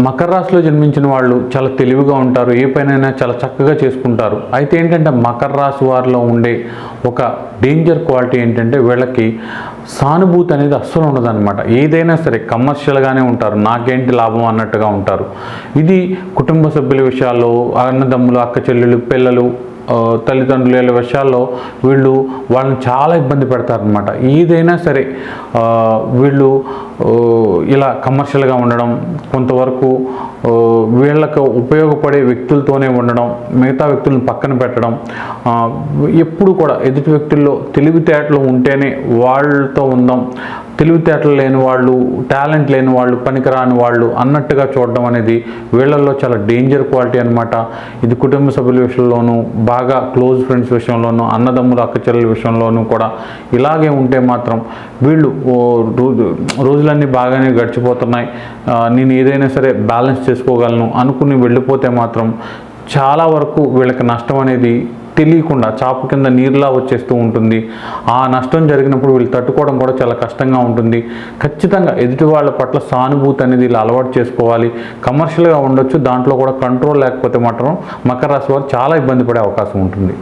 మకర రాశిలో జన్మించిన వాళ్ళు చాలా తెలివిగా ఉంటారు, ఏ పనైనా చాలా చక్కగా చేసుకుంటారు. అయితే ఏంటంటే మకర రాశి వారిలో ఉండే ఒక డేంజర్ క్వాలిటీ ఏంటంటే వీళ్ళకి సానుభూతి అనేది అస్సలు ఉండదన్నమాట. ఏదైనా సరే కమర్షియల్గానే ఉంటారు, నాకేంటి లాభం అన్నట్టుగా ఉంటారు. ఇది కుటుంబ సభ్యుల విషయాల్లో, అన్నదమ్ములు, అక్క చెల్లెలు, పిల్లలు, తల్లిదండ్రుల విషయాల్లో వీళ్ళు వాళ్ళని చాలా ఇబ్బంది పెడతారనమాట. ఏదైనా సరే వీళ్ళు ఇలా కమర్షియల్గా ఉండడం, కొంతవరకు వీళ్ళకు ఉపయోగపడే వ్యక్తులతోనే ఉండడం, మిగతా వ్యక్తులను పక్కన పెట్టడం, ఎప్పుడు కూడా ఎదుటి వ్యక్తుల్లో తెలివితేటలు ఉంటేనే వాళ్ళతో ఉందాం, తెలివితేటలు లేని వాళ్ళు, టాలెంట్ లేని వాళ్ళు, పనికిరాని వాళ్ళు అన్నట్టుగా చూడడం అనేది వీళ్ళల్లో చాలా డేంజర్ క్వాలిటీ అనమాట. ఇది కుటుంబ సభ్యుల విషయంలోనూ, బాగా క్లోజ్ ఫ్రెండ్స్ విషయంలోనూ, అన్నదమ్ముల అక్క చెల్లెల విషయంలోనూ కూడా ఇలాగే ఉంటే మాత్రం వీళ్ళు రోజులన్నీ బాగానే గడిచిపోతున్నాయి, నేను ఏదైనా సరే బ్యాలెన్స్ చేసుకోగలను అనుకుని వెళ్ళిపోతే మాత్రం చాలా వరకు వీళ్ళకి నష్టం అనేది తెలియకుండా చాపు కింద నీరులా వచ్చేస్తూ ఉంటుంది. ఆ నష్టం జరిగినప్పుడు వీళ్ళు తట్టుకోవడం కూడా చాలా కష్టంగా ఉంటుంది. ఖచ్చితంగా ఎదుటి వాళ్ళ పట్ల సానుభూతి అనేది ఇలా అలవాటు చేసుకోవాలి. కమర్షియల్గా ఉండొచ్చు, దాంట్లో కూడా కంట్రోల్ లేకపోతే మాత్రం మకర రాశి వారు చాలా ఇబ్బంది పడే అవకాశం ఉంటుంది.